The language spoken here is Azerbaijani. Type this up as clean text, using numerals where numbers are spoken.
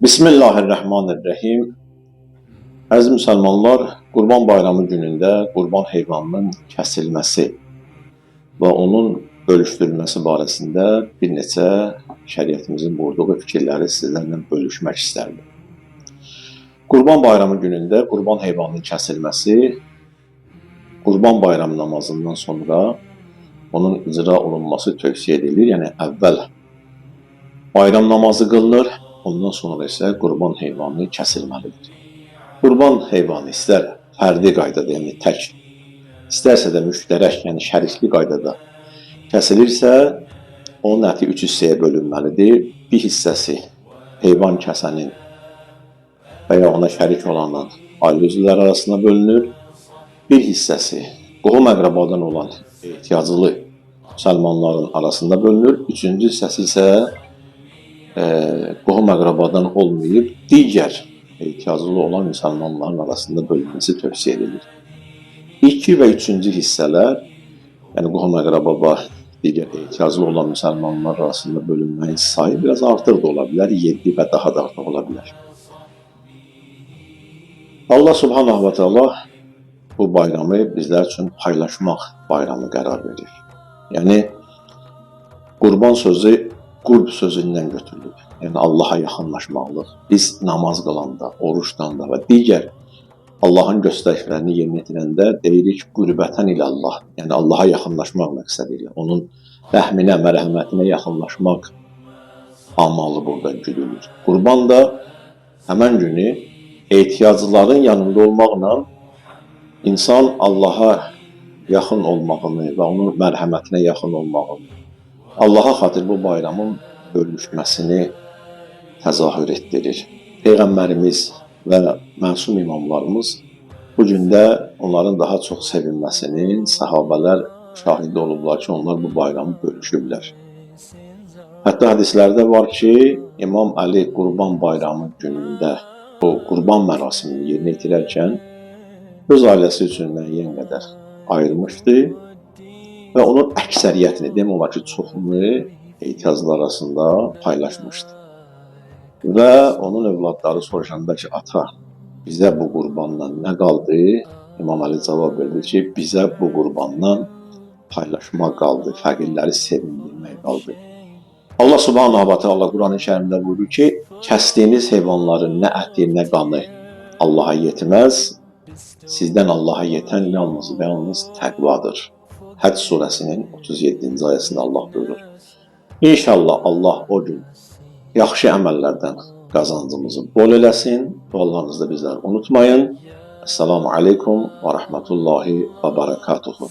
Bismillahirrahmanirrahim. Əziz müsəlmanlar, Qurban Bayramı günündə qurban heyvanının kəsilməsi və onun bölüşdürülməsi barəsində bir neçə şəriətimizin buyurduğu fikirləri sizlərlə bölüşmək istərdim. Qurban Bayramı günündə qurban heyvanının kəsilməsi Qurban Bayramı namazından sonra onun icra olunması tövsiyə edilir. Yəni əvvəl bayram namazı qılınır, ondan sonra isə qurban heyvanı kəsilməlidir. Qurban heyvanı istər fərdi qaydada, yəni tək, istərsə də müştərək, yəni şərikli qaydada kəsilirsə, onun əti 3 hissəyə bölünməlidir. Bir hissəsi heyvan kəsənin və ya ona şərik olanın ailə üzvləri arasında bölünür. Bir hissəsi qohum-əqrabadan olan ehtiyaclı müsəlmanların arasında bölünür. Üçüncü hissəsi isə qohum-əqrabadan olmayıb digər ehtiyaclı olan müsəlmanların arasında bölünməsi tövsiyə edilir. 2 və 3-cü hissələr, yəni qohum-əqraba digər ehtiyaclı olan müsəlmanlar arasında bölünməyin sayı biraz artıq da ola bilər, 7 və daha da artıq ola bilər. Allah Subhanahu wa Ta'ala bu bayramı bizlər üçün paylaşmaq bayramı qərar verir. Yəni, qurban sözü qurb sözündən götürülür. Yəni, Allaha yaxınlaşmaqlıq. Biz namaz qılanda, oruçdan da və digər Allahın göstərişlərini yerinə yetirəndə deyirik qürbətən ilə Allah. Yəni, Allaha yaxınlaşmaq məqsədi ilə, onun rəhminə, mərhəmətinə yaxınlaşmaq amalı burada güdülür. Qurban da həmən günü ehtiyaclıların yanında olmaqla insan Allaha yaxın olmağını və onun mərhəmətinə yaxın olmağını, Allaha xatir bu bayramın bölüşməsini təzahür etdirir. Peyğəmbərimiz və məsum imamlarımız bu gündə onların daha çox sevinməsinin sahabələr şahidi olublar ki, onlar bu bayramı bölüşüblər. Hətta hədislərdə var ki, İmam Əli Qurban Bayramı günündə o qurban mərasimini yerinə yetirərkən öz ailəsi üçün müəyyən qədər ayırmışdı və onun əksəriyyətini, demək olar ki, çoxunu ehtiyaclar arasında paylaşmışdı. Və onun övladları soruşanda ki, ata, bizə bu qurbandan nə qaldı? İmam Əli cavab verdi ki, bizə bu qurbandan paylaşmaq qaldı, fəqirləri sevindirmək qaldı. Allah Subhanahu wa Ta'ala Quran-ı Kərimdə buyurur ki, kəsdiyiniz heyvanların nə əti, nə qanı Allaha yetməz, sizdən Allaha yetən yalnız və yalnız təqvadır. Həcc surəsinin 37-ci ayəsində Allah buyurur. İnşallah Allah o gün yaxşı əməllərdən qazancımızı bol eləsin. Dualarınızı da bizlər unutmayın. Esselamu aleykum və rəhmətullahi və bərəkatuhu.